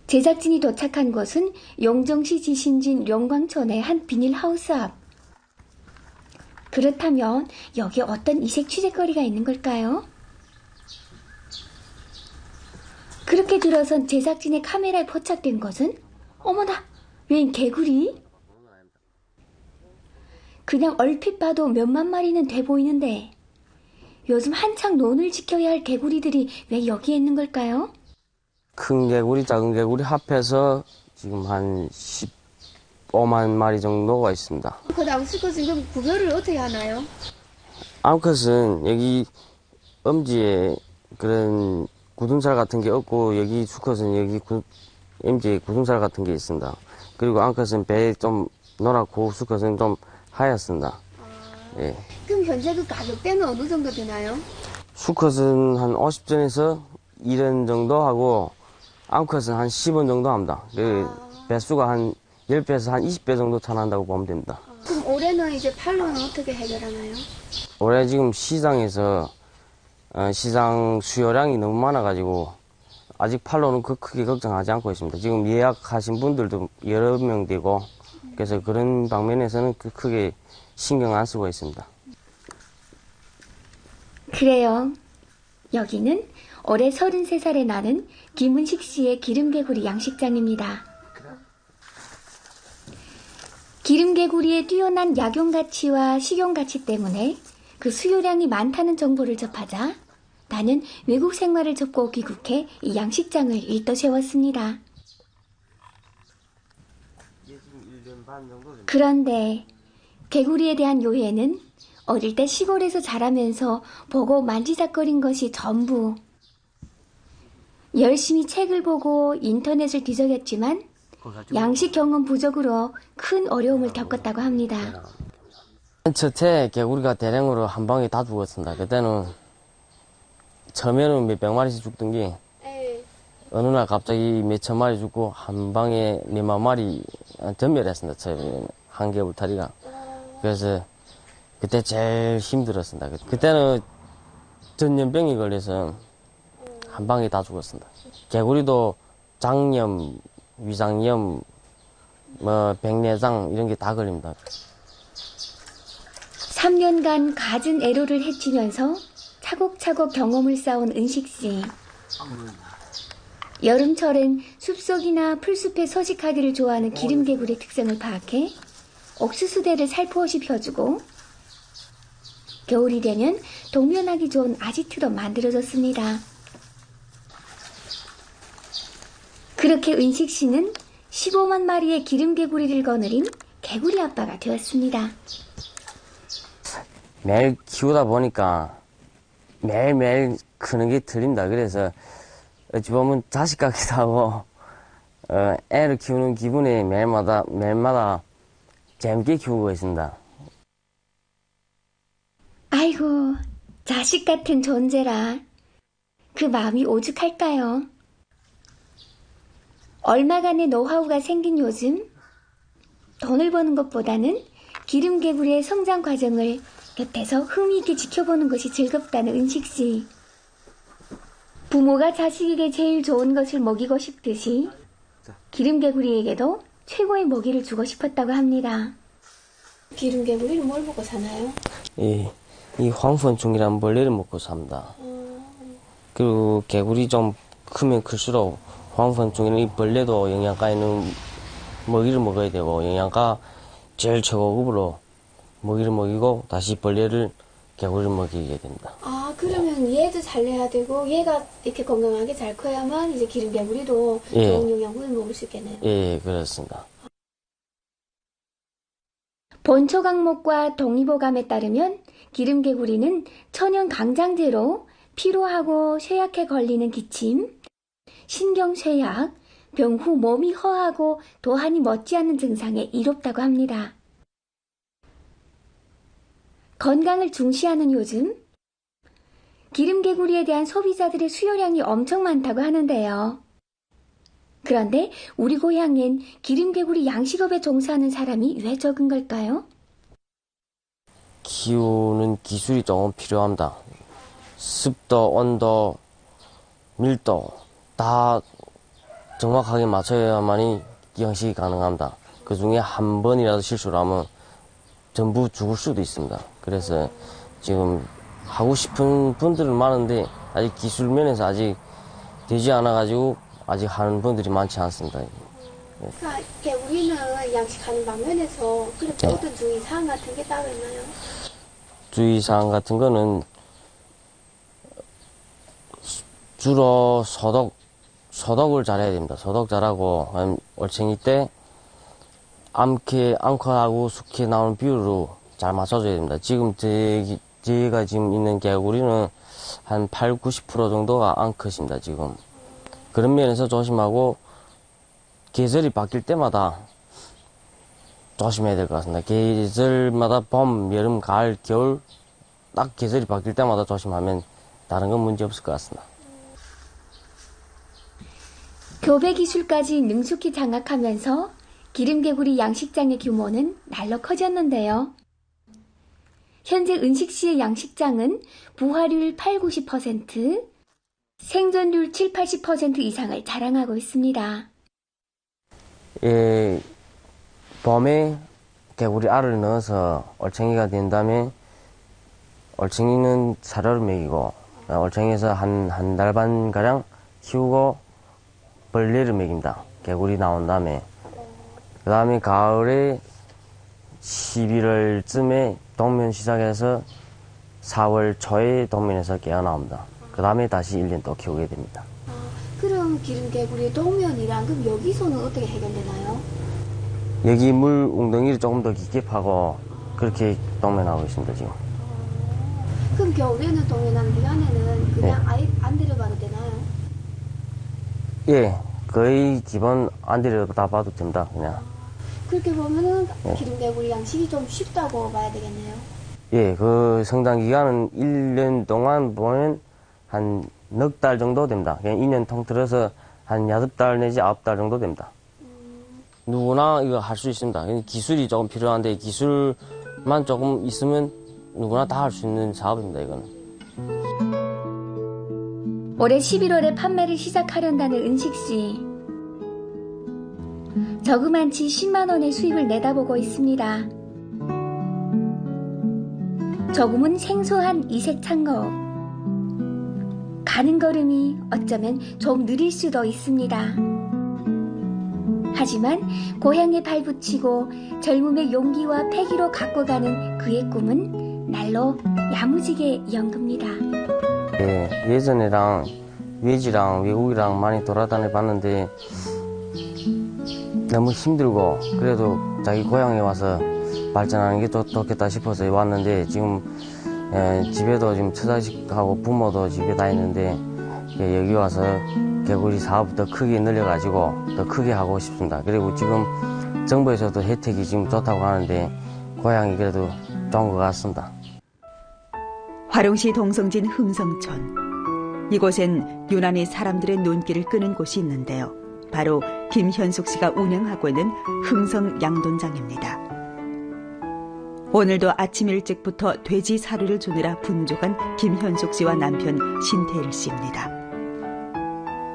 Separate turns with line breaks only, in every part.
제작진이 도착한 곳은 용정시 지신진 용광촌의 한 비닐하우스 앞. 그렇다면 여기에 어떤 이색 취재거리가 있는 걸까요? 그렇게 들어선 제작진의 카메라에 포착된 것은 어머나, 웬 개구리? 그냥 얼핏 봐도 몇만 마리는 돼 보이는데 요즘 한창 논을 지켜야 할 개구리들이 왜 여기에 있는 걸까요?
큰 개구리, 작은 개구리 합해서 지금 한 15만 마리 정도가 있습니다.
그 다음 수컷 지금 구별을 어떻게 하나요?
암컷은 여기 엄지에 그런 굳은살 같은 게 없고, 여기 수컷은 여기 엄지에 굳은살 같은 게 있습니다. 그리고 암컷은 배에 좀 노랗고 수컷은 좀 하얗습니다. 예.
그럼 현재 그 가격대는 어느 정도 되나요?
수컷은 한 50전에서 1원 정도 하고, 암컷은 한 10원 정도 합니다. 그 배수가 한 10배에서 한 20배 정도 차난다고 보면 됩니다.
그럼 올해는 이제 팔로는 어떻게 해결하나요?
올해 지금 시장에서 시장 수요량이 너무 많아가지고 아직 팔로는 크게 걱정하지 않고 있습니다. 지금 예약하신 분들도 여러 명 되고, 그래서 그런 방면에서는 크게 신경 안 쓰고 있습니다.
그래요. 여기는 올해 33살에 나는 김은식 씨의 기름개구리 양식장입니다. 기름개구리의 뛰어난 약용가치와 식용가치 때문에 그 수요량이 많다는 정보를 접하자 나는 외국 생활을 접고 귀국해 이 양식장을 일떠 세웠습니다. 그런데 개구리에 대한 요해는 어릴 때 시골에서 자라면서 보고 만지작거린 것이 전부. 열심히 책을 보고 인터넷을 뒤적였지만 양식 경험 부족으로 큰 어려움을 겪었다고 합니다.
첫해 개구리가 대량으로 한 방에 다 죽었습니다. 그때는 처음에는 몇백 마리씩 죽던 게 어느 날 갑자기 몇천 마리 죽고 한 방에 몇만 마리 전멸했습니다. 처음에는 한 개 울타리가. 그래서 그때 제일 힘들었습니다. 그때는 전염병이 걸려서 한 방에 다 죽었습니다. 개구리도 장염, 위장염, 백내장 이런 게 다 걸립니다.
3년간 갖은 애로를 헤치면서 차곡차곡 경험을 쌓은 은식 씨. 여름철엔 숲속이나 풀숲에 서식하기를 좋아하는 기름개구리의 특성을 파악해 옥수수대를 살포시 펴주고, 겨울이 되면 동면하기 좋은 아지트로 만들어졌습니다. 그렇게 은식 씨는 15만 마리의 기름개구리를 거느린 개구리 아빠가 되었습니다.
매일 키우다 보니까 매일매일 크는 게 틀린다. 그래서 어찌 보면 자식 같기도 하고, 애를 키우는 기분이 매일마다 재밌게 키우고 있습니다.
아이고, 자식 같은 존재라. 그 마음이 오죽할까요? 얼마간의 노하우가 생긴 요즘, 돈을 버는 것보다는 기름개구리의 성장 과정을 곁에서 흥미 있게 지켜보는 것이 즐겁다는 은식 씨. 부모가 자식에게 제일 좋은 것을 먹이고 싶듯이 기름개구리에게도 최고의 먹이를 주고 싶었다고 합니다. 기름개구리는 뭘 먹고 사나요?
이 황선충이라는 벌레를 먹고 삽니다. 그리고 개구리 좀 크면 클수록 황선충이는 이 벌레도 영양가 있는 먹이를 먹어야 되고, 영양가 제일 최고급으로 먹이를 먹이고 다시 개구리를 먹이게 됩니다.
아, 그러면 얘도 잘 내야 되고 얘가 이렇게 건강하게 잘 커야만 이제 기름개구리도 좋은 영양분을 먹을 수 있겠네요.
예, 그렇습니다.
본초 강목과 동의보감에 따르면 기름개구리는 천연 강장제로 피로하고 쇠약해 걸리는 기침, 신경쇠약, 병 후 몸이 허하고 도한이 멎지 않는 증상에 이롭다고 합니다. 건강을 중시하는 요즘, 기름개구리에 대한 소비자들의 수요량이 엄청 많다고 하는데요. 그런데 우리 고향엔 기름개구리 양식업에 종사하는 사람이 왜 적은 걸까요?
키우는 기술이 조금 필요합니다. 습도, 온도, 밀도 다 정확하게 맞춰야만이 양식이 가능합니다. 그 중에 한 번이라도 실수를 하면 전부 죽을 수도 있습니다. 그래서 지금 하고 싶은 분들은 많은데 아직 기술 면에서 아직 되지 않아가지고 아직 하는 분들이 많지 않습니다.
그러니까 우리는 양식하는 방면에서 그렇게 어떤 주의사항 같은 게 따로 있나요?
주의사항 같은 거는 주로 소독을 잘해야 됩니다. 소독 잘하고 올챙이 때 암컷하고 수컷 나오는 비율로 잘 맞춰줘야 됩니다. 지금 제가 지금 있는 개구리는 한 80~90% 정도가 암컷입니다. 지금 그런 면에서 조심하고 계절이 바뀔 때마다 조심해야 될 것 같습니다. 계절마다 봄, 여름, 가을, 겨울 딱 계절이 바뀔 때마다 조심하면 다른 건 문제 없을 것 같습니다.
교배 기술까지 능숙히 장악하면서 기름개구리 양식장의 규모는 날로 커졌는데요. 현재 은식시의 양식장은 부화율 80~90%, 생존율 70~80% 이상을 자랑하고 있습니다.
예, 봄에 개구리 알을 넣어서 올챙이가 된 다음에 올챙이는 사료를 먹이고 올챙이에서 한 달 반 가량 키우고 벌레를 먹입니다. 개구리 나온 다음에 그 다음에 가을에 11월쯤에 동면 시작해서 4월 초에 동면에서 깨어나옵니다. 그 다음에 다시 1년 또 키우게 됩니다.
그럼 기름개구리 동면이랑 그럼 여기서는 어떻게 해결되나요?
여기 물 웅덩이를 조금 더 깊게 파고 그렇게 동면하고 있습니다. 지금.
그럼 겨울에는 동면하는 기간에는 그냥 아예 안 데려봐도 되나요?
예, 거의 기본 안 들여다 봐도 됩니다. 그냥.
그렇게 보면은 기름개구리 양식이 좀 쉽다고 봐야 되겠네요.
예, 그 성장 기간은 1년 동안 보면 한 넉 달 정도 됩니다. 그냥 2년 통틀어서 한 8달 내지 9달 정도 됩니다. 누구나 이거 할 수 있습니다. 기술이 조금 필요한데 기술만 조금 있으면 누구나 다 할 수 있는 사업입니다. 이거는.
올해 11월에 판매를 시작하려다는 은식씨. 저금한치 10만 원의 수입을 내다보고 있습니다. 조금은 생소한 이색 창업. 가는 걸음이 어쩌면 좀 느릴 수도 있습니다. 하지만 고향에 발붙이고 젊음의 용기와 패기로 갖고 가는 그의 꿈은 날로 야무지게 연급니다.
예, 예전에랑 외지랑 외국이랑 많이 돌아다녀 봤는데 너무 힘들고 그래도 자기 고향에 와서 발전하는 게 좋겠다 싶어서 왔는데 지금 집에도 지금 처자식하고 부모도 집에 다 있는데 여기 와서 개구리 사업을 더 크게 늘려가지고 더 크게 하고 싶습니다. 그리고 지금 정부에서도 혜택이 지금 좋다고 하는데 고향이 그래도 좋은 것 같습니다.
화룡시 동성진 흥성촌. 이곳엔 유난히 사람들의 눈길을 끄는 곳이 있는데요. 바로 김현숙 씨가 운영하고 있는 흥성 양돈장입니다. 오늘도 아침 일찍부터 돼지 사료를 주느라 분주한 김현숙 씨와 남편 신태일 씨입니다.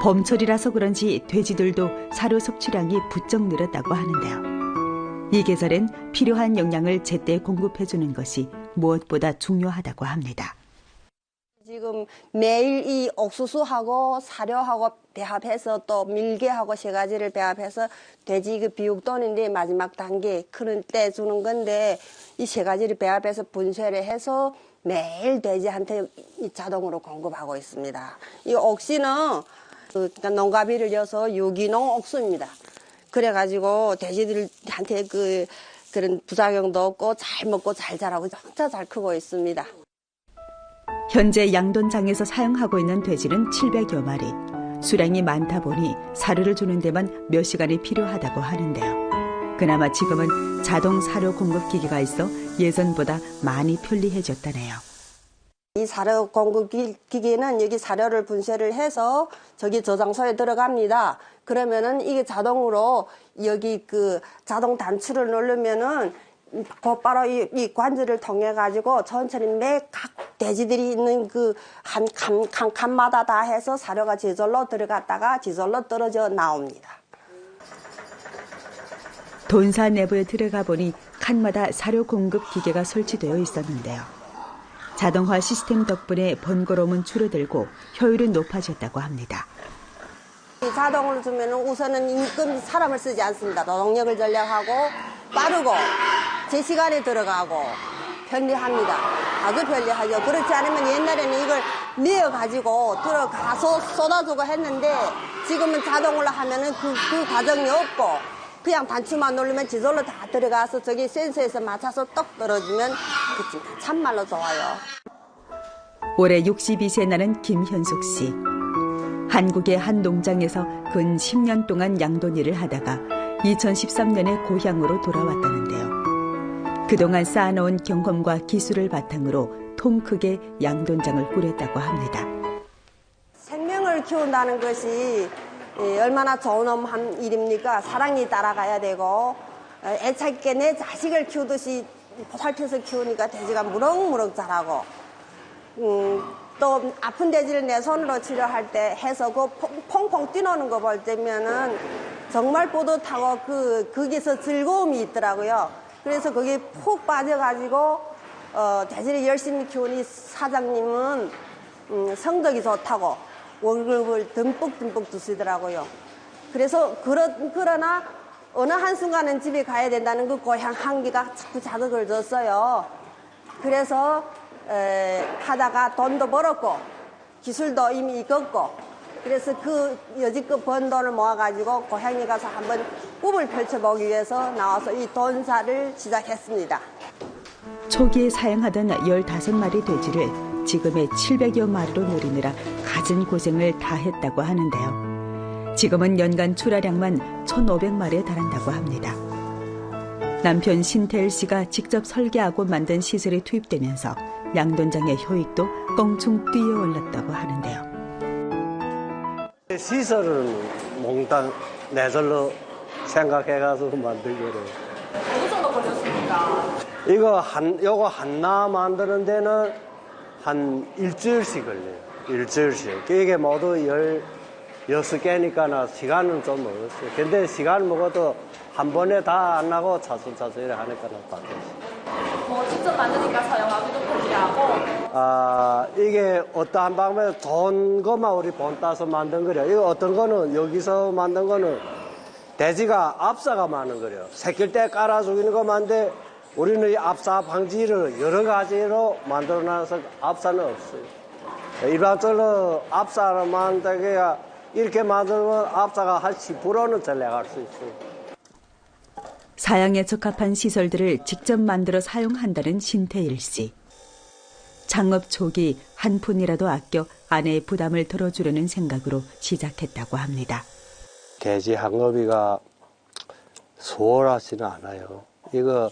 봄철이라서 그런지 돼지들도 사료 섭취량이 부쩍 늘었다고 하는데요. 이 계절엔 필요한 영양을 제때 공급해주는 것이 무엇보다 중요하다고 합니다.
지금 매일 이 옥수수하고 사료하고 배합해서 또 밀개하고 세 가지를 배합해서 돼지 그 비육돈인데 마지막 단계 크는 때 주는 건데 이 세 가지를 배합해서 분쇄를 해서 매일 돼지한테 자동으로 공급하고 있습니다. 이 옥시는 농가비를 여서 유기농 옥수입니다. 그래가지고 돼지들한테 그런 부작용도 없고 잘 먹고 잘 자라고 진짜 잘 크고 있습니다.
현재 양돈장에서 사용하고 있는 돼지는 700여 마리. 수량이 많다 보니 사료를 주는 데만 몇 시간이 필요하다고 하는데요. 그나마 지금은 자동 사료 공급 기기가 있어 예전보다 많이 편리해졌다네요.
이 사료 공급 기기는 여기 사료를 분쇄를 해서 저기 저장소에 들어갑니다. 그러면은 이게 자동으로 여기 그 자동 단추를 누르면은 곧바로 이 관절을 통해 가지고 천천히 매 각 돼지들이 있는 그 한 칸마다 다 해서 사료가 저절로 들어갔다가 저절로 떨어져 나옵니다.
돈사 내부에 들어가 보니 칸마다 사료 공급 기계가 설치되어 있었는데요. 자동화 시스템 덕분에 번거로움은 줄어들고 효율은 높아졌다고 합니다.
이 자동으로 주면은 우선은 임금 사람을 쓰지 않습니다. 노동력을 절약하고 빠르고 제 시간에 들어가고 편리합니다. 아주 편리하죠. 그렇지 않으면 옛날에는 이걸 내어가지고 들어가서 쏟아주고 했는데 지금은 자동으로 하면은 그 과정이 없고 그냥 단추만 누르면 저절로 다 들어가서 저기 센서에서 맞춰서 떡 떨어지면 그렇습니다. 참말로 좋아요.
올해 62세 나는 김현숙 씨. 한국의 한 농장에서 근 10년 동안 양돈 일을 하다가 2013년에 고향으로 돌아왔다는데요. 그동안 쌓아놓은 경험과 기술을 바탕으로 통 크게 양돈장을 꾸렸다고 합니다.
생명을 키운다는 것이 얼마나 좋은 일입니까? 사랑이 따라가야 되고 애착있게 내 자식을 키우듯이 살펴서 키우니까 돼지가 무럭무럭 자라고 또 아픈 돼지를 내 손으로 치료할 때 해서 그 퐁퐁 뛰노는 거 볼 때면은 정말 뿌듯하고 거기서 즐거움이 있더라고요. 그래서 거기에 푹 빠져가지고 돼지를 열심히 키우니 사장님은 성적이 좋다고 월급을 듬뿍 주시더라고요. 그래서 그러나 어느 한순간은 집에 가야 된다는 그 고향 한기가 자꾸 자극을 줬어요. 그래서 하다가 돈도 벌었고 기술도 이미 익었고 그래서 그 여지껏 번 돈을 모아가지고 고향에 가서 한번 꿈을 펼쳐보기 위해서 나와서 이 돈사를 시작했습니다.
초기에 사양하던 15마리 돼지를 지금의 700여 마리로 늘리느라 갖은 고생을 다 했다고 하는데요. 지금은 연간 출하량만 1,500마리에 달한다고 합니다. 남편 신태일 씨가 직접 설계하고 만든 시설이 투입되면서 양돈장의 효익도 껑충 뛰어올랐다고 하는데요.
시설은 몽땅 내 절로 생각해가지고 만든 거래요.
어느 정도 걸렸습니까?
요거 하나 만드는 데는 한 일주일씩 걸려요. 일주일씩. 이게 모두 16개니까 시간은 좀 먹었어요. 근데 시간 먹어도 한 번에 다 안 나고 차츰차츰 이렇게 하니까 다 됐어요.
직접 만드니까 사용하기도 편리하고.
이게 어떠한 방법에 돈 것만 우리 본 따서 만든 거래요. 이거 어떤 거는 여기서 만든 거는 돼지가 압사가 많은 거래요. 새낄 때 깔아 죽이는 것만데 우리는 이 압사 방지를 여러 가지로 만들어 놔서 압사는 없어요. 일반적으로 압사를 만들게 이렇게 만들면 압사가 한 10%는 전략할 수 있어요.
사양에 적합한 시설들을 직접 만들어 사용한다는 신태일 씨. 창업 초기 한 푼이라도 아껴 아내의 부담을 덜어주려는 생각으로 시작했다고 합니다.
돼지 항업이가 수월하지는 않아요. 이거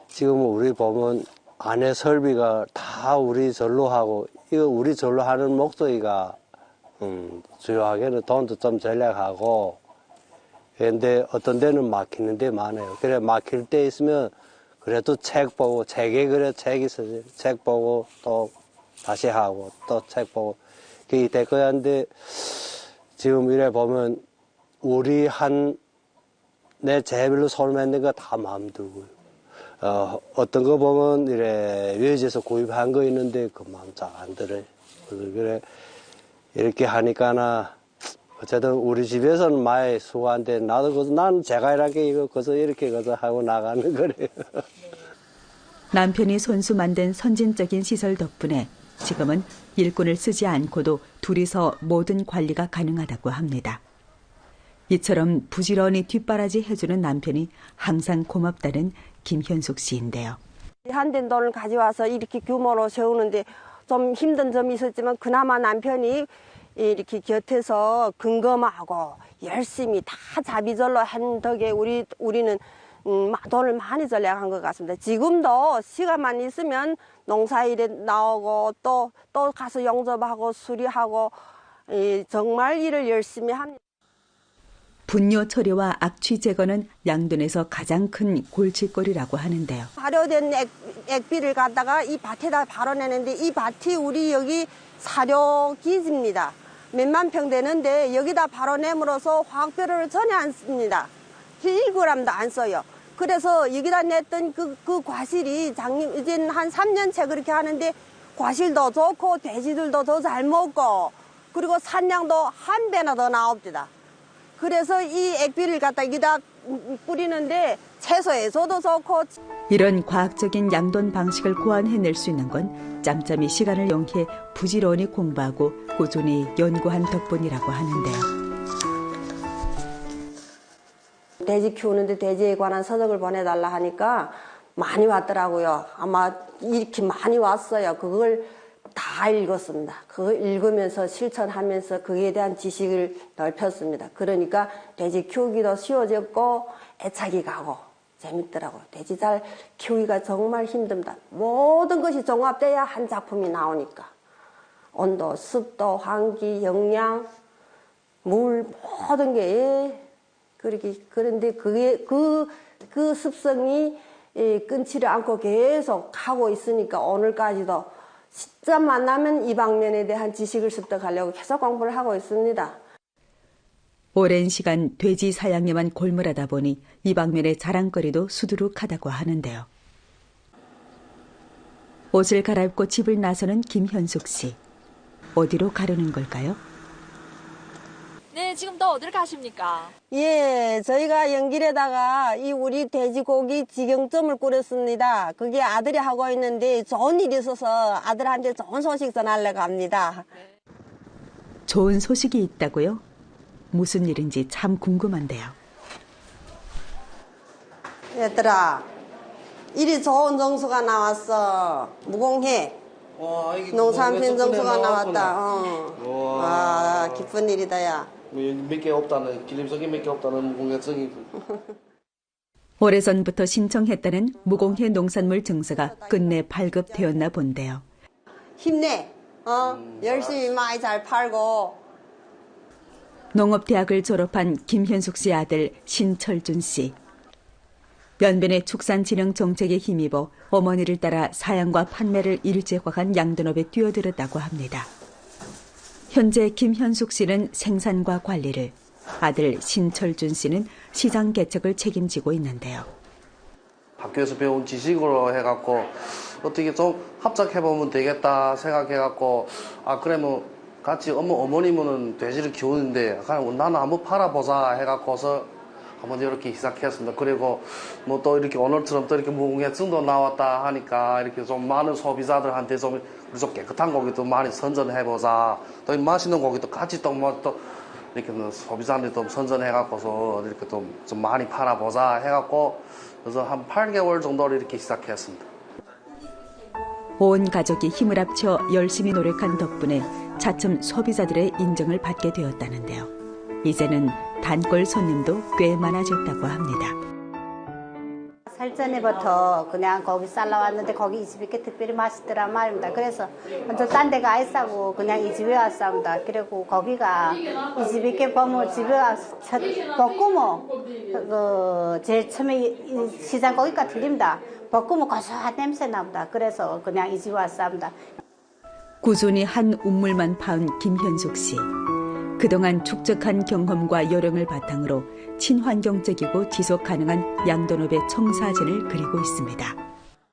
지금 우리 보면 안에 설비가 다 우리 절로 하고 이거 우리 절로 하는 목적이가 주요하게는 돈도 좀 절약하고 그런데 어떤 데는 막히는 데 많아요. 그래 막힐 때 있으면 그래도 책 보고 책에 그래 책 있어요. 책 보고 또 다시 하고 또 책 보고 그게 될 거야. 근데 지금 이래 보면 우리 내 제별로 손을 맺는 거 다 마음 들고요. 어떤 거 보면 이래 외지에서 구입한 거 있는데 그 마음 잘 안 들어요. 그래 이렇게 하니까나 어쨌든 우리 집에서는 많이 수고한데 나는 제가 이렇게 이거 거서 이렇게 거서 하고 나가는 거래요.
남편이 손수 만든 선진적인 시설 덕분에 지금은 일꾼을 쓰지 않고도 둘이서 모든 관리가 가능하다고 합니다. 이처럼 부지런히 뒷바라지 해주는 남편이 항상 고맙다는 김현숙 씨인데요.
한된 돈을 가져와서 이렇게 규모로 세우는데 좀 힘든 점이 있었지만 그나마 남편이 이렇게 곁에서 근검하고 열심히 다 자비절로 한 덕에 우리는 돈을 많이 절약한 것 같습니다. 지금도 시간만 있으면 농사일에 나오고 또 가서 용접하고 수리하고 정말 일을 열심히 합니다.
분뇨 처리와 악취 제거는 양돈에서 가장 큰 골칫거리라고 하는데요.
발효된 액비를 갖다가 이 밭에다 발효내는데 이 밭이 우리 여기 사료 기지입니다. 몇만 평 되는데 여기다 발효냄으로써 화학비료를 전혀 안 씁니다. 1g도 안 써요. 그래서 여기다 냈던 그 과실이 이제는 한 3년째 그렇게 하는데 과실도 좋고 돼지들도 더 잘 먹고 그리고 산량도 한 배나 더 나옵니다. 그래서 이 액비를 갖다 여기다 뿌리는데 채소에서도 좋고.
이런 과학적인 양돈 방식을 고안해낼 수 있는 건 짬짬이 시간을 용해 부지런히 공부하고 꾸준히 연구한 덕분이라고 하는데요.
돼지 키우는데 돼지에 관한 서적을 보내달라 하니까 많이 왔더라고요. 아마 이렇게 많이 왔어요. 그걸 다 읽었습니다. 그걸 읽으면서 실천하면서 그에 대한 지식을 넓혔습니다. 그러니까 돼지 키우기도 쉬워졌고 애착이 가고 재밌더라고요. 돼지 잘 키우기가 정말 힘듭니다. 모든 것이 종합돼야 한 작품이 나오니까. 온도, 습도, 환기, 영양, 물 모든 게 그런데 그게 그 습성이 끊지를 않고 계속 하고 있으니까 오늘까지도 시점 만나면 이 방면에 대한 지식을 습득하려고 계속 공부를 하고 있습니다.
오랜 시간 돼지 사냥에만 골몰하다 보니 이 방면의 자랑거리도 수두룩하다고 하는데요. 옷을 갈아입고 집을 나서는 김현숙 씨. 어디로 가려는 걸까요?
네, 지금 또 어딜 가십니까?
예, 저희가 연길에다가 이 우리 돼지고기 직영점을 꾸렸습니다. 그게 아들이 하고 있는데 좋은 일이 있어서 아들한테 좋은 소식 전하려고 합니다.
좋은 소식이 있다고요? 무슨 일인지 참 궁금한데요.
얘들아, 이리 좋은 정수가 나왔어. 무공해. 농산품 정수가 나왔다. 와, 기쁜 일이다, 야.
몇 개 없다는, 기름석이 몇 개 없다는 무공해성이.
오래전부터 신청했다는 무공해 농산물 증서가 끝내 발급되었나 본데요.
힘내. 열심히 많이 잘 팔고.
농업대학을 졸업한 김현숙 씨 아들 신철준 씨. 연변의 축산진흥 정책에 힘입어 어머니를 따라 사양과 판매를 일제화한 양돈업에 뛰어들었다고 합니다. 현재 김현숙 씨는 생산과 관리를, 아들 신철준 씨는 시장 개척을 책임지고 있는데요.
학교에서 배운 지식으로 해갖고 어떻게 좀 합작해보면 되겠다 생각해갖고 그러면 같이 어머님은 돼지를 키우는데 나는 한번 팔아보자 해갖고서 한번 이렇게 시작했습니다. 그리고 뭐 또 이렇게 오늘처럼 또 이렇게 무공해증도 나왔다 하니까 이렇게 좀 많은 소비자들한테 좀 깨끗한 고기도 많이 선전해보자. 또 맛있는 고기도 같이 또 이렇게 소비자한테 좀 선전해갖고서 이렇게 좀 많이 팔아보자 해갖고 그래서 한 8개월 정도를 이렇게 시작했습니다.
온 가족이 힘을 합쳐 열심히 노력한 덕분에 차츰 소비자들의 인정을 받게 되었다는데요. 이제는 단골 손님도 꽤 많아졌다고 합니다.
살전에부터 그냥 거기 살라왔는데 거기 이 집이 특별히 맛있더라 말입니다. 그래서 먼저 딴 데가 아니싸고 그냥 이 집에 왔습니다. 그리고 거기가 이 집에 이렇게 보면 집에 와서 볶으면 제일 처음에 시장 거기가 틀립니다. 볶으면 고소한 냄새 납니다. 그래서 그냥 이 집에 왔습니다.
꾸준히 한 우물만 파은 김현숙 씨. 그동안 축적한 경험과 요령을 바탕으로 친환경적이고 지속 가능한 양돈업의 청사진을 그리고 있습니다.